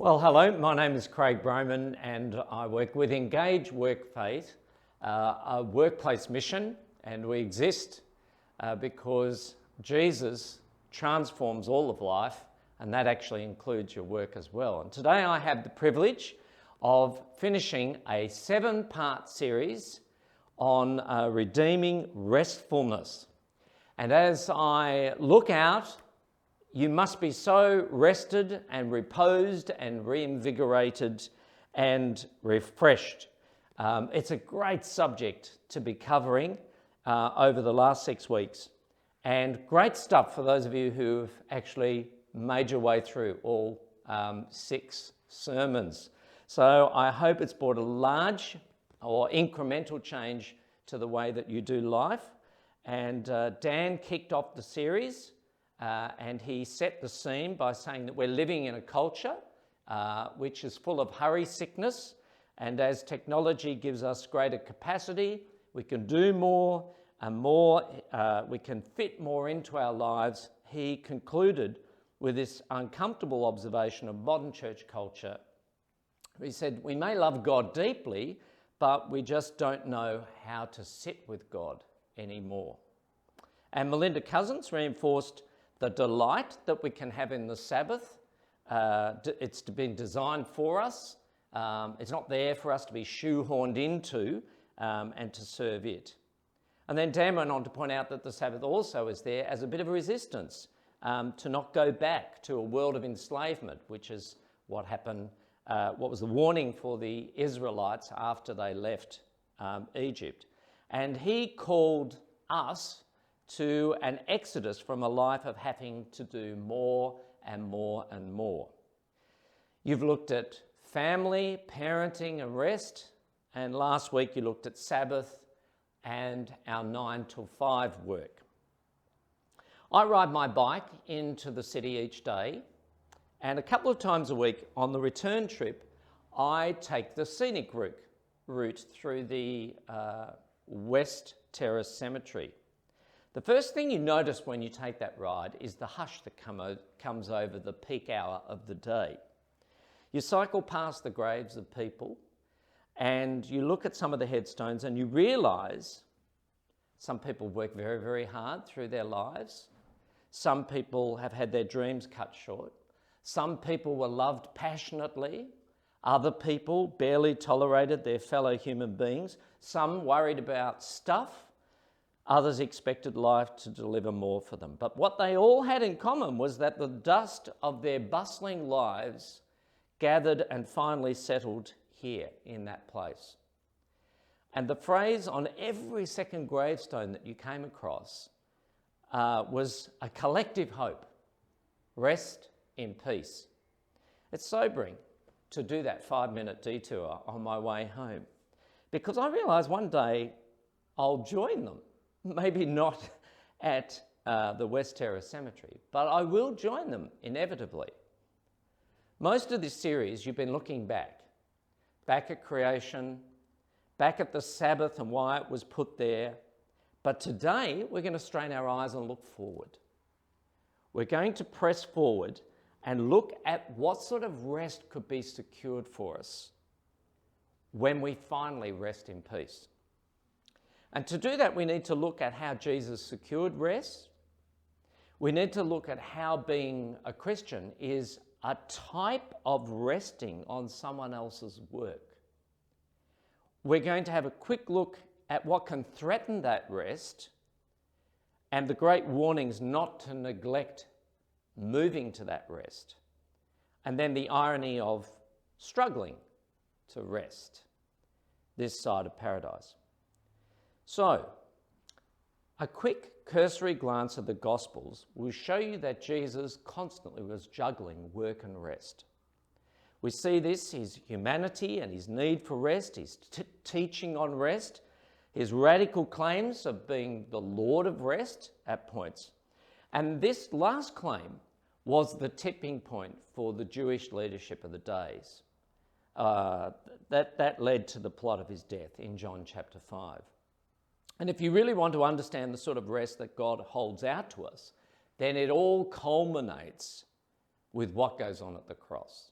Well, hello, my name is Craig Broman and I work with Engage Workplace, a workplace mission, and we exist because Jesus transforms all of life, and that actually includes your work as well. And today I have the privilege of finishing a 7-part series on redeeming restfulness. And as I look out, you must be so rested and reposed and reinvigorated and refreshed. It's a great subject to be covering over the last 6 weeks, and great stuff for those of you who've actually made your way through all 6 sermons. So I hope it's brought a large or incremental change to the way that you do life. And Dan kicked off the series and he set the scene by saying that we're living in a culture which is full of hurry sickness, and as technology gives us greater capacity, we can do more and more, we can fit more into our lives. He concluded with this uncomfortable observation of modern church culture. He said, we may love God deeply, but we just don't know how to sit with God anymore. And Melinda Cousins reinforced the delight that we can have in the Sabbath. It's been designed for us. It's not there for us to be shoehorned into and to serve it. And then Dan went on to point out that the Sabbath also is there as a bit of a resistance to not go back to a world of enslavement, which is what happened, what was the warning for the Israelites after they left Egypt. And he called us to an exodus from a life of having to do more and more and more. You've looked at family, parenting and rest, and last week you looked at Sabbath and our 9 till 5 work. I ride my bike into the city each day, and a couple of times a week on the return trip I take the scenic route through the West Terrace Cemetery. The first thing you notice when you take that ride is the hush that comes over the peak hour of the day. You cycle past the graves of people and you look at some of the headstones and you realise some people work very, very hard through their lives. Some people have had their dreams cut short. Some people were loved passionately. Other people barely tolerated their fellow human beings. Some worried about stuff. Others expected life to deliver more for them. But what they all had in common was that the dust of their bustling lives gathered and finally settled here in that place. And the phrase on every second gravestone that you came across was a collective hope: rest in peace. It's sobering to do that 5-minute detour on my way home, because I realised one day I'll join them. Maybe not at the West Terrace Cemetery, but I will join them inevitably. Most of this series you've been looking back at creation, back at the Sabbath and why it was put there. But today we're going to strain our eyes and look forward. We're going to press forward and look at what sort of rest could be secured for us when we finally rest in peace. And to do that, we need to look at how Jesus secured rest. We need to look at how being a Christian is a type of resting on someone else's work. We're going to have a quick look at what can threaten that rest and the great warnings not to neglect moving to that rest. And then the irony of struggling to rest this side of paradise. So, a quick cursory glance at the Gospels will show you that Jesus constantly was juggling work and rest. We see this, his humanity and his need for rest, his teaching on rest, his radical claims of being the Lord of rest at points. And this last claim was the tipping point for the Jewish leadership of the days. That led to the plot of his death in John chapter 5. And if you really want to understand the sort of rest that God holds out to us, then it all culminates with what goes on at the cross.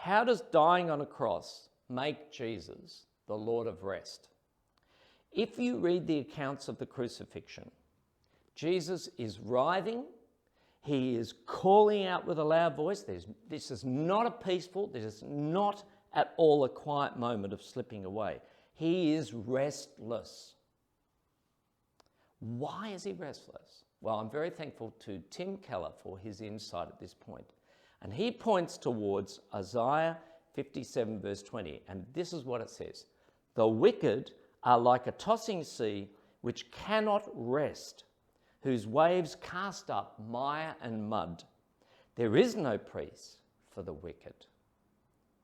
How does dying on a cross make Jesus the Lord of rest? If you read the accounts of the crucifixion, Jesus is writhing, he is calling out with a loud voice. This is not a peaceful, this is not at all a quiet moment of slipping away. He is restless. Why is he restless? Well, I'm very thankful to Tim Keller for his insight at this point. And he points towards Isaiah 57 verse 20, and this is what it says. The wicked are like a tossing sea which cannot rest, whose waves cast up mire and mud. There is no peace for the wicked.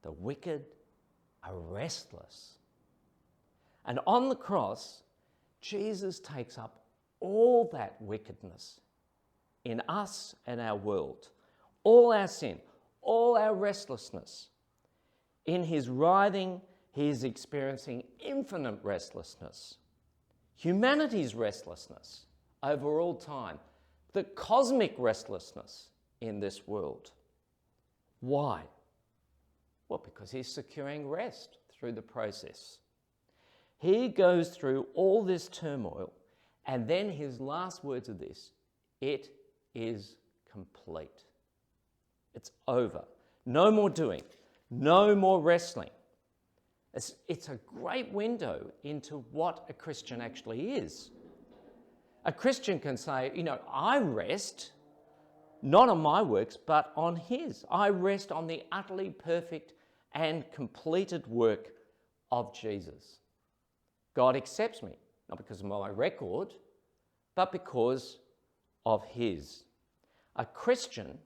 The wicked are restless. And on the cross, Jesus takes up all that wickedness in us and our world, all our sin, all our restlessness. In his writhing, he is experiencing infinite restlessness, humanity's restlessness over all time, the cosmic restlessness in this world. Why? Well, because he's securing rest through the process. He goes through all this turmoil, and then his last words are this: it is complete. It's over. No more doing. No more wrestling. It's a great window into what a Christian actually is. A Christian can say, I rest not on my works, but on his. I rest on the utterly perfect and completed work of Jesus. God accepts me, not because of my record, but because of his. A Christian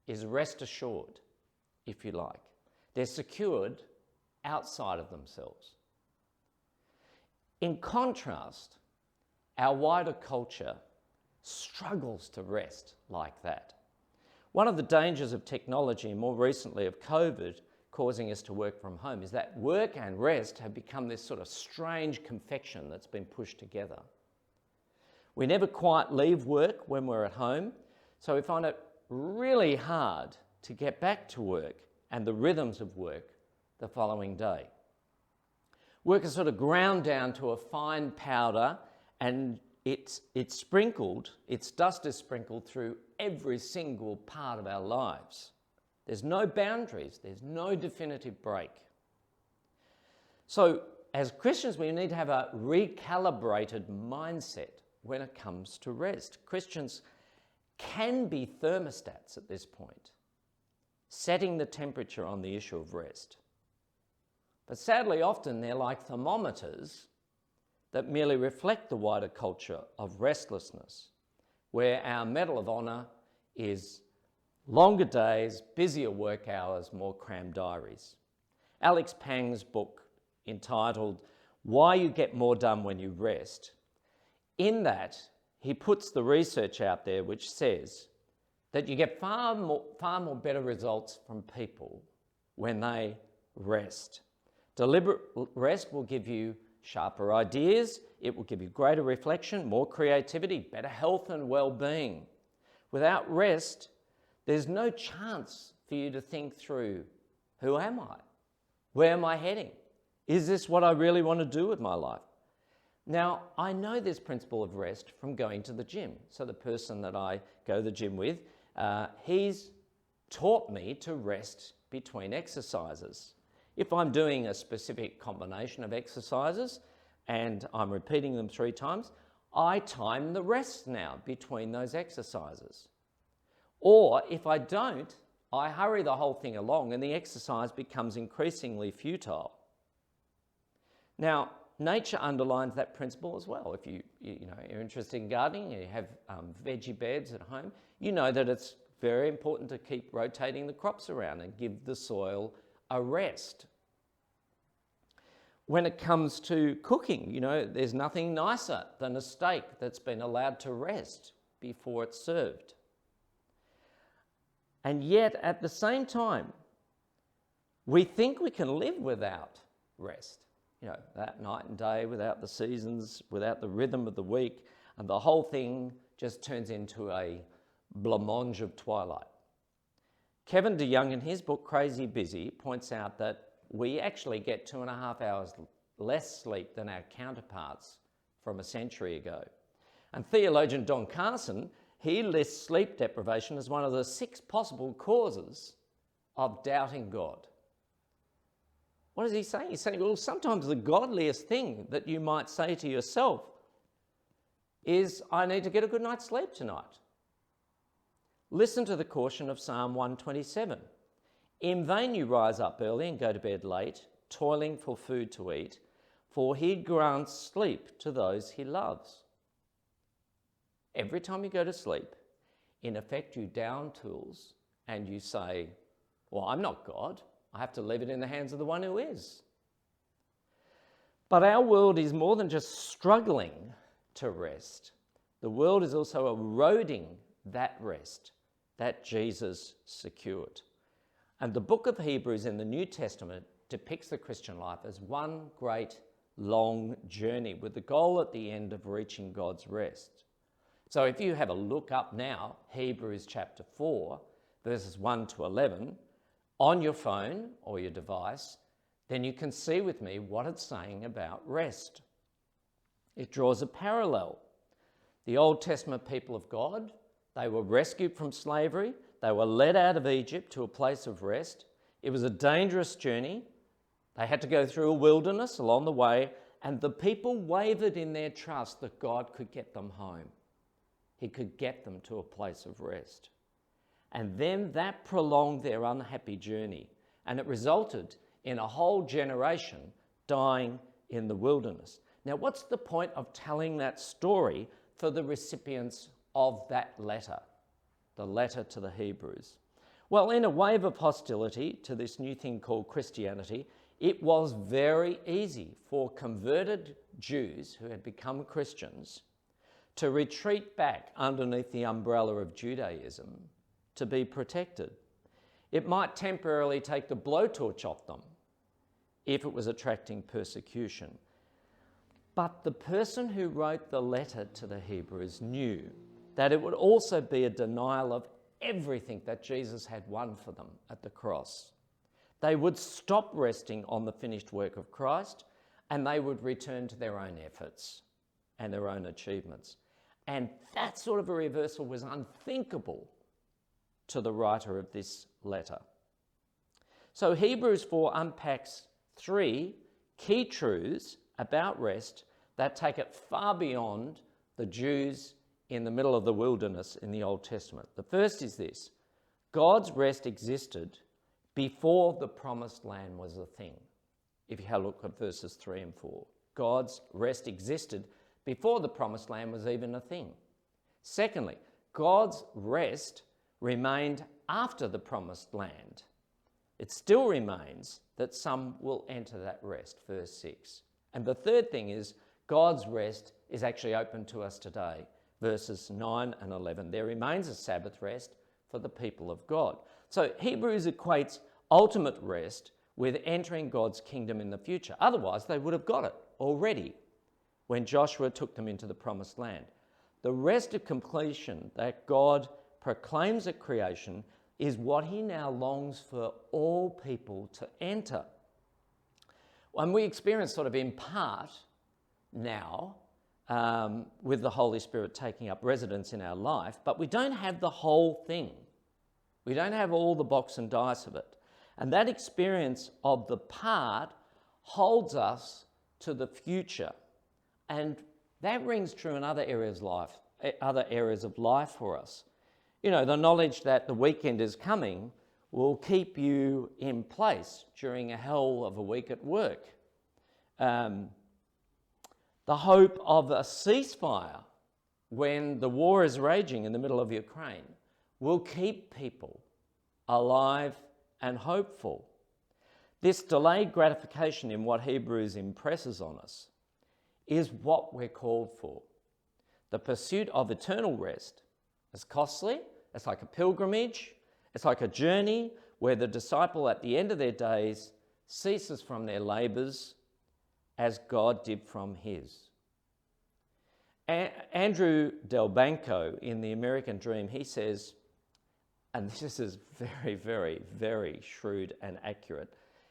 is rest assured, if you like. They're secured outside of themselves. In contrast, our wider culture struggles to rest like that. One of the dangers of technology, and more recently of COVID, causing us to work from home, is that work and rest have become this sort of strange confection that's been pushed together. We never quite leave work when we're at home, so we find it really hard to get back to work and the rhythms of work the following day. Work is sort of ground down to a fine powder, and it's sprinkled, its dust is sprinkled through every single part of our lives. There's no boundaries, there's no definitive break. So as Christians, we need to have a recalibrated mindset when it comes to rest. Christians can be thermostats at this point, setting the temperature on the issue of rest. But sadly, often they're like thermometers that merely reflect the wider culture of restlessness, where our medal of honour is longer days, busier work hours, more crammed diaries. Alex Pang's book, entitled Why You Get More Done When You Rest, in that he puts the research out there which says that you get far more better results from people when they rest. Deliberate rest will give you sharper ideas, it will give you greater reflection, more creativity, better health and well-being. Without rest, there's no chance for you to think through, who am I? Where am I heading? Is this what I really want to do with my life? Now, I know this principle of rest from going to the gym. So the person that I go to the gym with, he's taught me to rest between exercises. If I'm doing a specific combination of exercises and I'm repeating them 3 times, I time the rest now between those exercises. Or if I don't, I hurry the whole thing along and the exercise becomes increasingly futile. Now, nature underlines that principle as well. If you're interested in gardening, you have veggie beds at home, you know that it's very important to keep rotating the crops around and give the soil a rest. When it comes to cooking, there's nothing nicer than a steak that's been allowed to rest before it's served. And yet, at the same time, we think we can live without rest. That night and day, without the seasons, without the rhythm of the week, and the whole thing just turns into a blancmange of twilight. Kevin DeYoung, in his book Crazy Busy, points out that we actually get 2.5 hours less sleep than our counterparts from a century ago. And theologian Don Carson, he lists sleep deprivation as one of the 6 possible causes of doubting God. What is he saying? He's saying, well, sometimes the godliest thing that you might say to yourself is, I need to get a good night's sleep tonight. Listen to the caution of Psalm 127. In vain you rise up early and go to bed late, toiling for food to eat, for he grants sleep to those he loves. Every time you go to sleep, in effect you down tools and you say, well, I'm not God. I have to leave it in the hands of the one who is. But our world is more than just struggling to rest. The world is also eroding that rest that Jesus secured. And the book of Hebrews in the New Testament depicts the Christian life as one great long journey with the goal at the end of reaching God's rest. So if you have a look up now, Hebrews chapter 4, verses 1 to 11, on your phone or your device, then you can see with me what it's saying about rest. It draws a parallel. The Old Testament people of God, they were rescued from slavery. They were led out of Egypt to a place of rest. It was a dangerous journey. They had to go through a wilderness along the way, and the people wavered in their trust that God could get them home. He could get them to a place of rest. And then that prolonged their unhappy journey, and it resulted in a whole generation dying in the wilderness. Now, what's the point of telling that story for the recipients of that letter, the letter to the Hebrews? Well, in a wave of hostility to this new thing called Christianity, it was very easy for converted Jews who had become Christians to retreat back underneath the umbrella of Judaism to be protected. It might temporarily take the blowtorch off them if it was attracting persecution. But the person who wrote the letter to the Hebrews knew that it would also be a denial of everything that Jesus had won for them at the cross. They would stop resting on the finished work of Christ, and they would return to their own efforts and their own achievements. And that sort of a reversal was unthinkable to the writer of this letter. So Hebrews 4 unpacks 3 key truths about rest that take it far beyond the Jews in the middle of the wilderness in the Old Testament. The first is this: God's rest existed before the promised land was a thing. If you have a look at verses 3 and 4. God's rest existed before the promised land was even a thing. Secondly, God's rest remained after the promised land. It still remains that some will enter that rest, verse 6. And the third thing is God's rest is actually open to us today, verses 9 and 11. There remains a Sabbath rest for the people of God. So Hebrews equates ultimate rest with entering God's kingdom in the future. Otherwise, they would have got it already when Joshua took them into the promised land. The rest of completion that God proclaims at creation is what he now longs for all people to enter. And we experience sort of in part now with the Holy Spirit taking up residence in our life, but we don't have the whole thing. We don't have all the box and dice of it. And that experience of the part holds us to the future. And that rings true in other areas of life for us. You know, the knowledge that the weekend is coming will keep you in place during a hell of a week at work. The hope of a ceasefire when the war is raging in the middle of Ukraine will keep people alive and hopeful. This delayed gratification in what Hebrews impresses on us is what we're called for. The pursuit of eternal rest is costly. It's like a pilgrimage. It's like a journey where the disciple at the end of their days ceases from their labours as God did from his. Andrew Delbanco in The American Dream, he says, and this is very, very, very shrewd and accurate.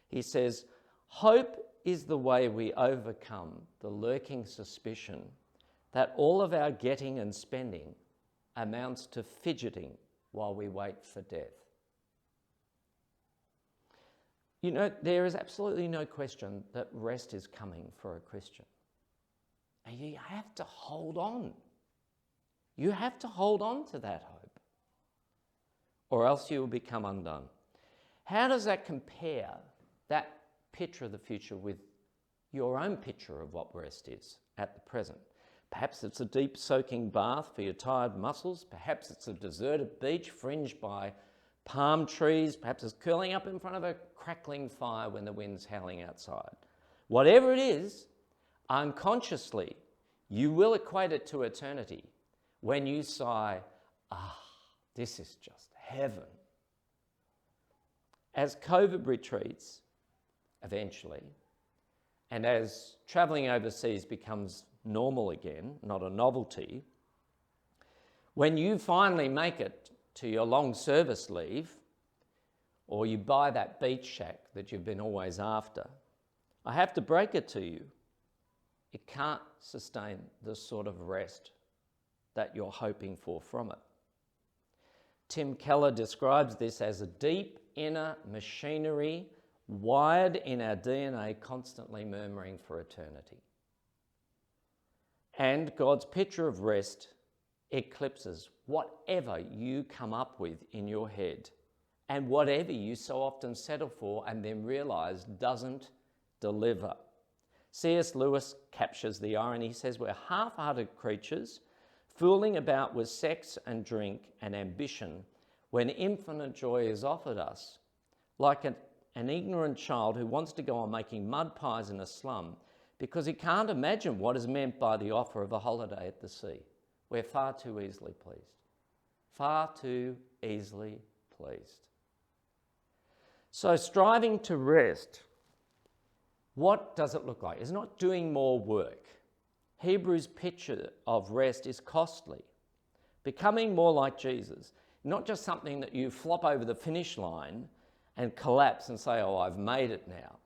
He says, hope is the way we overcome the lurking suspicion that all of our getting and spending amounts to fidgeting while we wait for death. You know, there is absolutely no question that rest is coming for a Christian. And you have to hold on. You have to hold on to that hope, or else you will become undone. How does that compare, that picture of the future, with your own picture of what rest is at the present? Perhaps it's a deep soaking bath for your tired muscles. Perhaps it's a deserted beach fringed by palm trees. Perhaps it's curling up in front of a crackling fire when the wind's howling outside. Whatever it is, unconsciously, you will equate it to eternity when you sigh, this is just heaven. As COVID retreats, eventually, and as travelling overseas becomes normal again, not a novelty, when you finally make it to your long service leave, or you buy that beach shack that you've been always after, I have to break it to you. It can't sustain the sort of rest that you're hoping for from it. Tim Keller describes this as a deep inner machinery wired in our DNA, constantly murmuring for eternity. And God's picture of rest eclipses whatever you come up with in your head and whatever you so often settle for and then realise doesn't deliver. C.S. Lewis captures the irony. He says, we're half-hearted creatures fooling about with sex and drink and ambition when infinite joy is offered us, like an ignorant child who wants to go on making mud pies in a slum because he can't imagine what is meant by the offer of a holiday at the sea. We're far too easily pleased. Far too easily pleased. So striving to rest, what does it look like? It's not doing more work. Hebrews' picture of rest is costly. Becoming more like Jesus, not just something that you flop over the finish line and collapse and say, oh, I've made it now.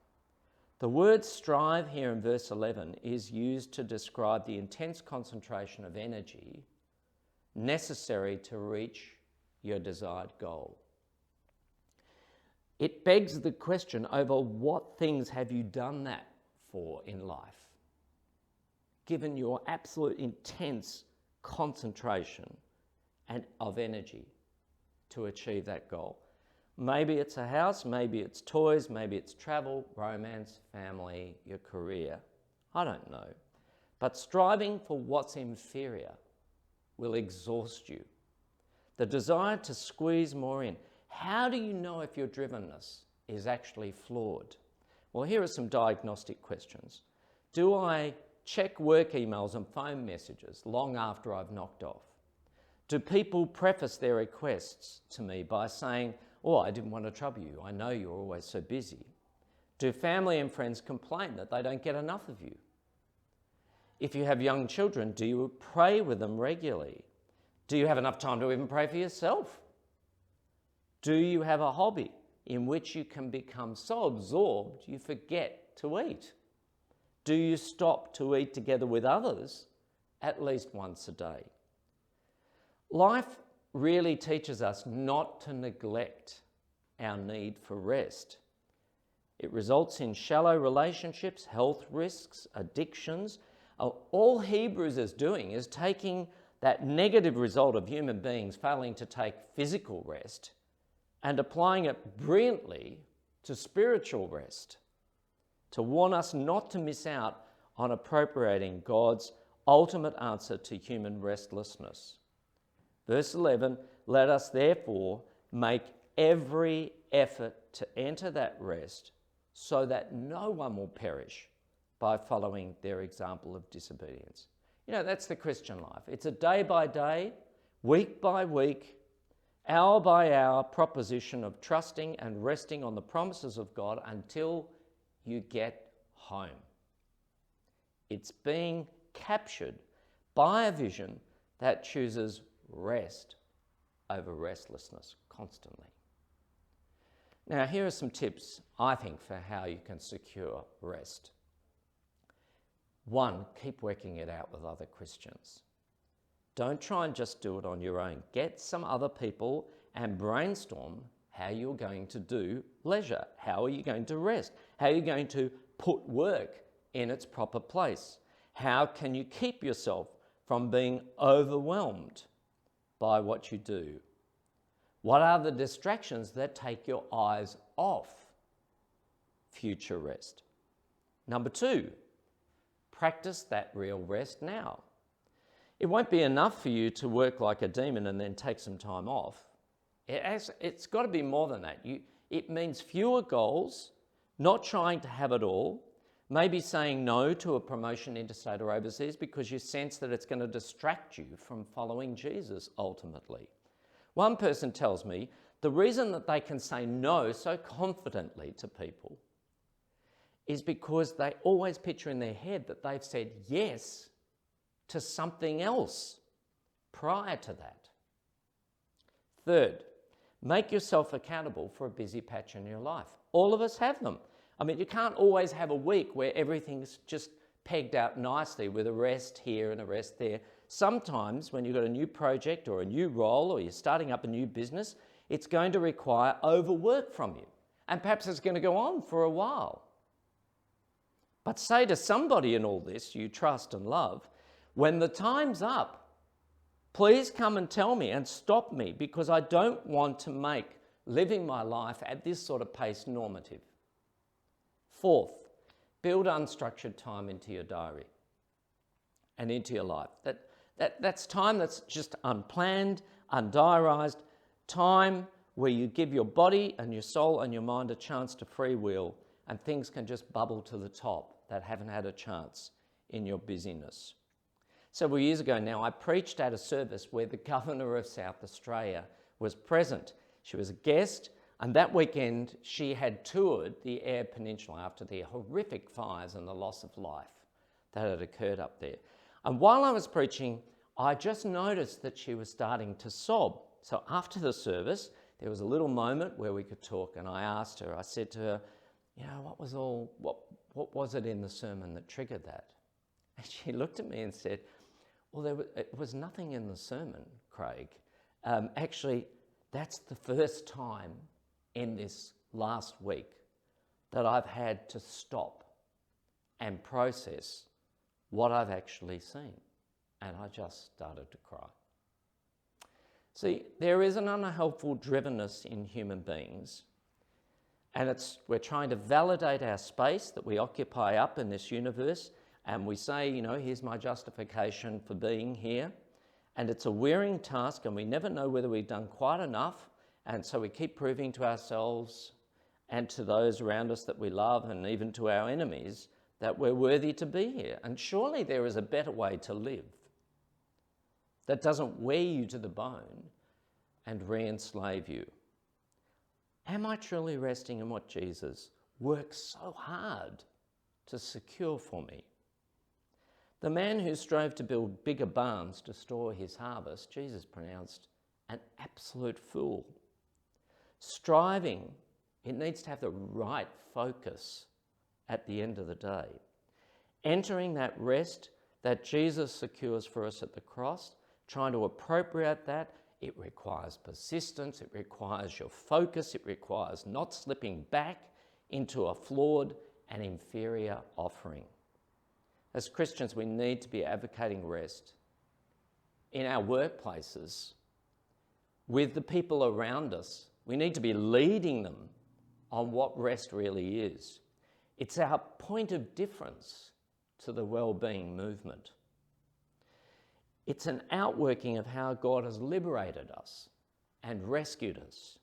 The word strive here in verse 11 is used to describe the intense concentration of energy necessary to reach your desired goal. It begs the question, over what things have you done that for in life? Given your absolute intense concentration and of energy to achieve that goal. Maybe it's a house, maybe it's toys, maybe it's travel, romance, family, your career. I don't know. But striving for what's inferior will exhaust you. The desire to squeeze more in. How do you know if your drivenness is actually flawed? Well, here are some diagnostic questions. Do I check work emails and phone messages long after I've knocked off? Do people preface their requests to me by saying, oh, I didn't want to trouble you. I know you're always so busy. Do family and friends complain that they don't get enough of you? If you have young children, do you pray with them regularly? Do you have enough time to even pray for yourself? Do you have a hobby in which you can become so absorbed you forget to eat? Do you stop to eat together with others at least once a day? Life really teaches us not to neglect our need for rest. It results in shallow relationships, health risks, addictions. All Hebrews is doing is taking that negative result of human beings failing to take physical rest and applying it brilliantly to spiritual rest, to warn us not to miss out on appropriating God's ultimate answer to human restlessness. Verse 11, let us therefore make every effort to enter that rest so that no one will perish by following their example of disobedience. You know, that's the Christian life. It's a day by day, week by week, hour by hour proposition of trusting and resting on the promises of God until you get home. It's being captured by a vision that chooses rest over restlessness. constantly. Now, here are some tips, I think, for how you can secure rest. 1, keep working it out with other Christians. Don't try and just do it on your own. Get some other people and brainstorm how you're going to do leisure. How are you going to rest? How are you going to put work in its proper place? How can you keep yourself from being overwhelmed by what you do? What are the distractions that take your eyes off future rest? Number 2, practice that real rest now. It won't be enough for you to work like a demon and then take some time off. It's got to be more than that. It means fewer goals, not trying to have it all, maybe saying no to a promotion interstate or overseas because you sense that it's going to distract you from following Jesus ultimately. One person tells me the reason that they can say no so confidently to people is because they always picture in their head that they've said yes to something else prior to that. 3rd, make yourself accountable for a busy patch in your life. All of us have them. I mean, you can't always have a week where everything's just pegged out nicely with a rest here and a rest there. Sometimes when you've got a new project or a new role or you're starting up a new business, it's going to require overwork from you. And perhaps it's going to go on for a while. But say to somebody in all this you trust and love, when the time's up, please come and tell me and stop me because I don't want to make living my life at this sort of pace normative. 4th, build unstructured time into your diary and into your life. That's time that's just unplanned, undiarised, time where you give your body and your soul and your mind a chance to freewheel and things can just bubble to the top that haven't had a chance in your busyness. Several years ago now, I preached at a service where the Governor of South Australia was present. She was a guest, and that weekend she had toured the Eyre Peninsula after the horrific fires and the loss of life that had occurred up there. And while I was preaching, I just noticed that she was starting to sob. So after the service, there was a little moment where we could talk, and I asked her, I said to her, what was it in the sermon that triggered that? And she looked at me and said, well, it was nothing in the sermon, Craig. Actually, that's the first time in this last week that I've had to stop and process what I've actually seen. And I just started to cry. See, there is an unhelpful drivenness in human beings, and we're trying to validate our space that we occupy up in this universe, and we say, here's my justification for being here. And it's a wearing task, and we never know whether we've done quite enough, and so we keep proving to ourselves and to those around us that we love, and even to our enemies, that we're worthy to be here. And surely there is a better way to live that doesn't wear you to the bone and re-enslave you. Am I truly resting in what Jesus works so hard to secure for me? The man who strove to build bigger barns to store his harvest, Jesus pronounced an absolute fool. Striving, it needs to have the right focus at the end of the day. Entering that rest that Jesus secures for us at the cross, trying to appropriate that, it requires persistence, it requires your focus, it requires not slipping back into a flawed and inferior offering. As Christians, we need to be advocating rest in our workplaces, with the people around us. We need to be leading them on what rest really is. It's our point of difference to the well-being movement. It's an outworking of how God has liberated us and rescued us.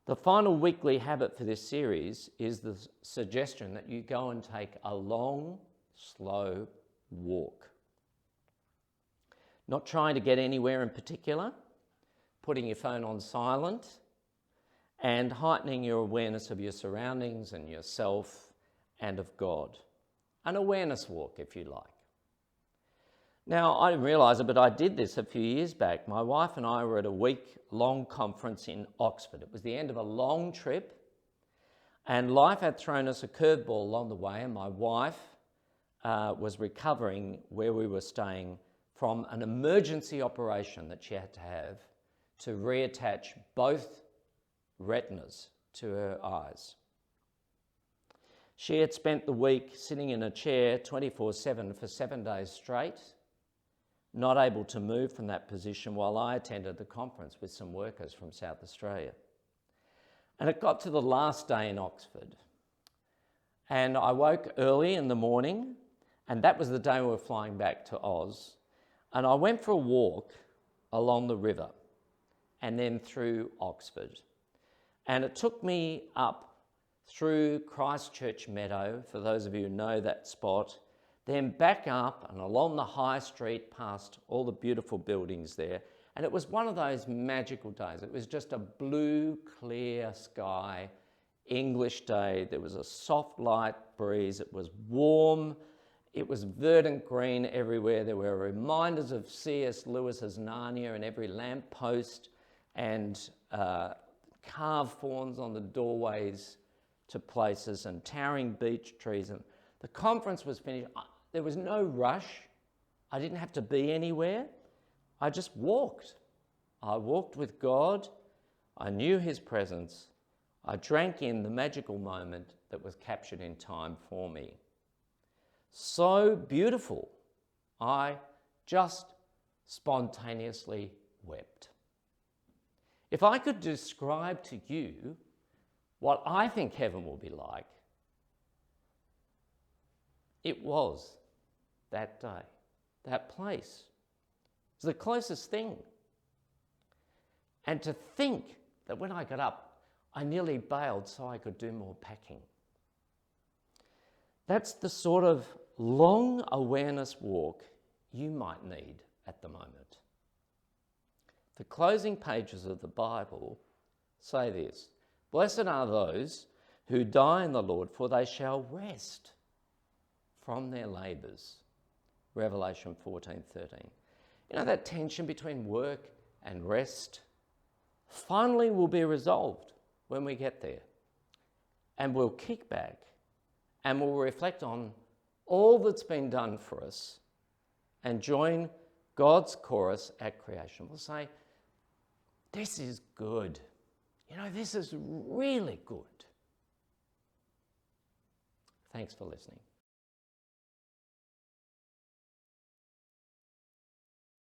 The final weekly habit for this series is the suggestion that you go and take a long, slow walk. Not trying to get anywhere in particular, putting your phone on silent, and heightening your awareness of your surroundings and yourself and of God. An awareness walk, if you like. Now, I didn't realise it, but I did this a few years back. My wife and I were at a week-long conference in Oxford. It was the end of a long trip, and life had thrown us a curveball along the way, and my wife was recovering where we were staying from an emergency operation that she had to have to reattach both retinas to her eyes. She had spent the week sitting in a chair 24/7 for 7 days straight, not able to move from that position while I attended the conference with some workers from South Australia. And it got to the last day in Oxford, and I woke early in the morning, and that was the day we were flying back to Oz, and I went for a walk along the river and then through Oxford. And it took me up through Christchurch Meadow, for those of you who know that spot, then back up and along the high street past all the beautiful buildings there. And it was one of those magical days. It was just a blue, clear sky, English day. There was a soft, light breeze. It was warm. It was verdant green everywhere. There were reminders of C.S. Lewis's Narnia in every lamppost, and carved fawns on the doorways to places, and towering beech trees. And the conference was finished. There was no rush. I didn't have to be anywhere. I just walked. I walked with God. I knew his presence. I drank in the magical moment that was captured in time for me. So beautiful. I just spontaneously wept. If I could describe to you what I think heaven will be like, it was that day, that place. It's the closest thing. And to think that when I got up, I nearly bailed so I could do more packing. That's the sort of long awareness walk you might need at the moment. The closing pages of the Bible say this: "Blessed are those who die in the Lord, for they shall rest from their labours." Revelation 14:13. You know, that tension between work and rest finally will be resolved when we get there. And we'll kick back and we'll reflect on all that's been done for us and join God's chorus at creation. We'll say, this is good. You know, this is really good. Thanks for listening.